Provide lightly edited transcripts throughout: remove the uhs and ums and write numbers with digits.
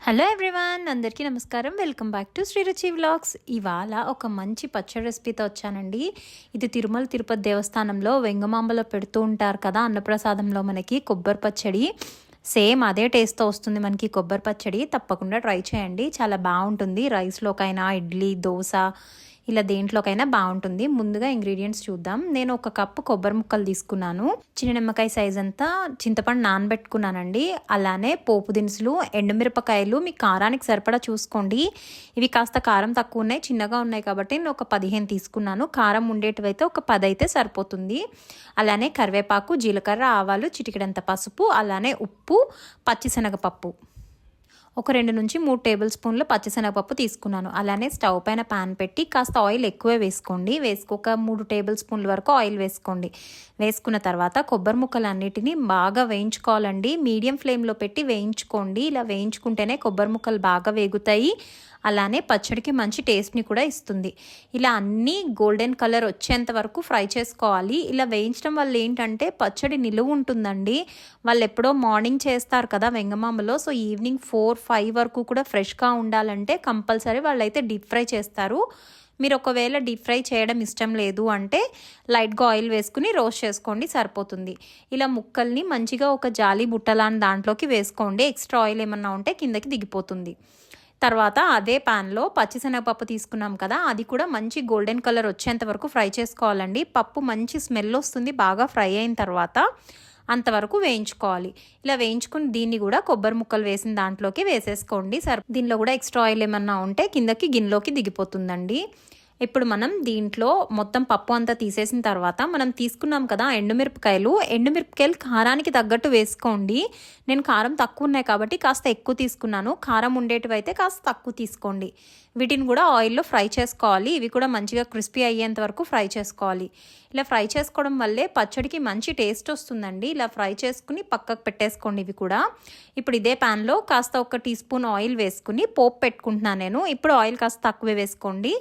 Hello everyone, అందరికీ నమస్కారం. Welcome back to Sriruchi vlogs. ఇవాళ ఒక మంచి పచ్చడి రెసిపీతో వచ్చానండి. ఇది తిరుమల తిరుపతి దేవస్థానంలో వెంగమాంబలో పెడుతూ ఉంటారు కదా, అన్నప్రసాదంలో మనకి కొబ్బరి పచ్చడి. సేమ్ అదే టేస్ట్తో వస్తుంది మనకి కొబ్బరి పచ్చడి. తప్పకుండా ట్రై చేయండి, చాలా బాగుంటుంది. రైస్లోకైనా, ఇడ్లీ, దోశ, ఇలా దేంట్లోకైనా బాగుంటుంది. ముందుగా ఇంగ్రీడియంట్స్ చూద్దాం. నేను ఒక కప్పు కొబ్బరి ముక్కలు తీసుకున్నాను. చిన్న నిమ్మకాయ సైజ్ అంతా చింతపండు నానబెట్టుకున్నానండి. అలానే పోపు దినుసులు, ఎండుమిరపకాయలు మీ కారానికి సరిపడా చూసుకోండి. ఇవి కాస్త కారం తక్కువ ఉన్నాయి, చిన్నగా ఉన్నాయి కాబట్టి నేను ఒక 15 తీసుకున్నాను. కారం ఉండేటివైతే ఒక 10 అయితే సరిపోతుంది. అలానే కరివేపాకు, జీలకర్ర, ఆవాలు, చిటికెడంత పసుపు, అలానే ఉప్పు, పచ్చిశనగపప్పు, ఒక 2 నుంచి 3 టేబుల్ స్పూన్ల పచ్చిశనగపప్పు తీసుకున్నాను. అలానే స్టవ్ పైన పాన్ పెట్టి కాస్త ఆయిల్ ఎక్కువే వేసుకోండి. ఒక 3 టేబుల్ స్పూన్ల వరకు ఆయిల్ వేసుకోండి. వేసుకున్న తర్వాత కొబ్బరి ముక్కలన్నిటినీ బాగా వేయించుకోవాలండి. మీడియం ఫ్లేమ్లో పెట్టి వేయించుకోండి. ఇలా వేయించుకుంటేనే కొబ్బరి ముక్కలు బాగా వేగుతాయి. అలానే పచ్చడికి మంచి టేస్ట్ని కూడా ఇస్తుంది. ఇలా అన్నీ గోల్డెన్ కలర్ వచ్చేంత వరకు ఫ్రై చేసుకోవాలి. ఇలా వేయించడం వల్ల ఏంటంటే పచ్చడి నిలువ ఉంటుందండి. వాళ్ళు ఎప్పుడో మార్నింగ్ చేస్తారు కదా వెంగమాంబలో, సో ఈవినింగ్ 4-5 వరకు కూడా ఫ్రెష్గా ఉండాలంటే కంపల్సరీ వాళ్ళైతే డీప్ ఫ్రై చేస్తారు. మీరు ఒకవేళ డీప్ ఫ్రై చేయడం ఇష్టం లేదు అంటే లైట్గా ఆయిల్ వేసుకుని రోస్ట్ చేసుకోండి, సరిపోతుంది. ఇలా ముక్కల్ని మంచిగా ఒక జాలి బుట్టలాంటి దాంట్లోకి వేసుకోండి. ఎక్స్ట్రా ఆయిల్ ఏమన్నా ఉంటే కిందకి దిగిపోతుంది. తర్వాత అదే ప్యాన్లో పచ్చిశనగపప్పు తీసుకున్నాం కదా, అది కూడా మంచి గోల్డెన్ కలర్ వచ్చేంత వరకు ఫ్రై చేసుకోవాలండి. పప్పు మంచి స్మెల్ వస్తుంది బాగా ఫ్రై అయిన తర్వాత, అంతవరకు వేయించుకోవాలి. ఇలా వేయించుకుని దీన్ని కూడా కొబ్బరి ముక్కలు వేసిన దాంట్లోకి వేసేసుకోండి. దీనిలో కూడా ఎక్స్ట్రా ఆయిల్ ఏమన్నా ఉంటే కిందకి గిన్నెలోకి దిగిపోతుందండి. ఇప్పుడు మనం దీంట్లో మొత్తం పప్పు అంతా తీసేసిన తర్వాత మనం తీసుకున్నాం కదా ఎండుమిరపకాయలు కారానికి తగ్గట్టు వేసుకోండి. నేను కారం తక్కువ ఉన్నాయి కాబట్టి కాస్త ఎక్కువ తీసుకున్నాను. కారం ఉండేటివైతే కాస్త తక్కువ తీసుకోండి. వీటిని కూడా ఆయిల్లో ఫ్రై చేసుకోవాలి. ఇవి కూడా మంచిగా క్రిస్పీ అయ్యేంత వరకు ఫ్రై చేసుకోవాలి. ఇలా ఫ్రై చేసుకోవడం వల్లే పచ్చడికి మంచి టేస్ట్ వస్తుందండి. ఇలా ఫ్రై చేసుకుని పక్కకు పెట్టేసుకోండి ఇవి కూడా. ఇప్పుడు ఇదే ప్యాన్లో కాస్త 1 టీ స్పూన్ ఆయిల్ వేసుకుని పోపు పెట్టుకుంటున్నాను నేను. ఇప్పుడు ఆయిల్ కాస్త తక్కువే వేసుకోండి.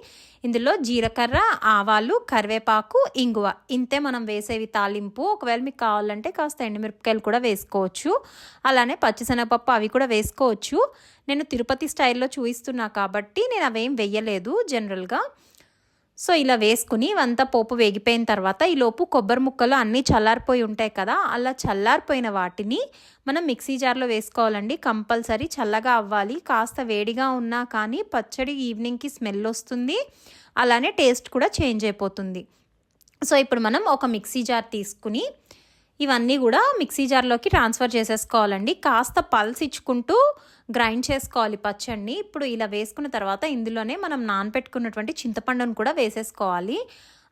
ఇందులో జీలకర్ర, ఆవాలు, కరివేపాకు, ఇంగువ, ఇంతే మనం వేసేవి తాలింపు. ఒకవేళ మీకు కావాలంటే కాస్త ఎండుమిరపకాయలు కూడా వేసుకోవచ్చు. అలానే పచ్చిశనగపప్పు అవి కూడా వేసుకోవచ్చు. నేను తిరుపతి స్టైల్లో చూపిస్తున్నా కాబట్టి నేను అవేం వేయలేదు జనరల్గా. సో ఇలా వేసుకుని ఇవంతా పోపు వేగిపోయిన తర్వాత ఈలోపు కొబ్బరి ముక్కలు అన్నీ చల్లారిపోయి ఉంటాయి కదా, అలా చల్లారిపోయిన వాటిని మనం మిక్సీ జార్లో వేసుకోవాలండి. కంపల్సరీ చల్లగా అవ్వాలి. కాస్త వేడిగా ఉన్నా కానీ పచ్చడి ఈవినింగ్కి స్మెల్ వస్తుంది, అలానే టేస్ట్ కూడా చేంజ్ అయిపోతుంది. సో ఇప్పుడు మనం ఒక మిక్సీ జార్ తీసుకుని ఇవన్నీ కూడా మిక్సీ జార్లోకి ట్రాన్స్ఫర్ చేసేసుకోవాలండి. కాస్త పల్స్ ఇచ్చుకుంటూ గ్రైండ్ చేసుకోవాలి పచ్చడిని. ఇప్పుడు ఇలా వేసుకున్న తర్వాత ఇందులోనే మనం నానబెట్టుకున్నటువంటి చింతపండును కూడా వేసేసుకోవాలి.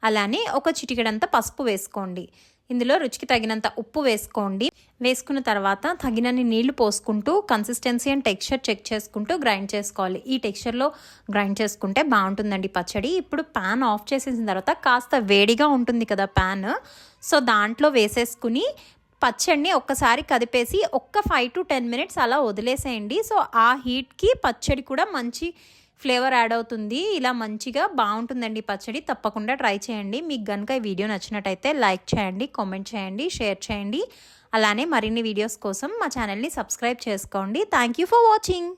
అలానే ఒక చిటికెడంత పసుపు వేసుకోండి. ఇందులో రుచికి తగినంత ఉప్పు వేసుకోండి. వేసుకున్న తర్వాత తగినన్ని నీళ్లు పోసుకుంటూ కన్సిస్టెన్సీ అండ్ టెక్స్చర్ చెక్ చేసుకుంటూ గ్రైండ్ చేసుకోవాలి. ఈ టెక్స్చర్లో గ్రైండ్ చేసుకుంటే బాగుంటుందండి పచ్చడి. ఇప్పుడు ప్యాన్ ఆఫ్ చేసేసిన తర్వాత కాస్త వేడిగా ఉంటుంది కదా ప్యాన్, సో దాంట్లో వేసేసుకుని పచ్చడిని ఒక్కసారి కదిపేసి 5 to 10 minutes అలా వదిలేసేయండి. సో ఆ హీట్కి పచ్చడి కూడా మంచి ఫ్లేవర్ యాడ్ అవుతుంది. ఇలా మంచిగా బాగుంటుందండి పచ్చడి. తప్పకుండా ట్రై చేయండి. మీకు కనుక ఈ వీడియో నచ్చినట్టయితే లైక్ చేయండి, కామెంట్ చేయండి, షేర్ చేయండి. అలానే మరిన్ని వీడియోస్ కోసం మా ఛానల్ని సబ్స్క్రైబ్ చేసుకోండి. Thank you for watching.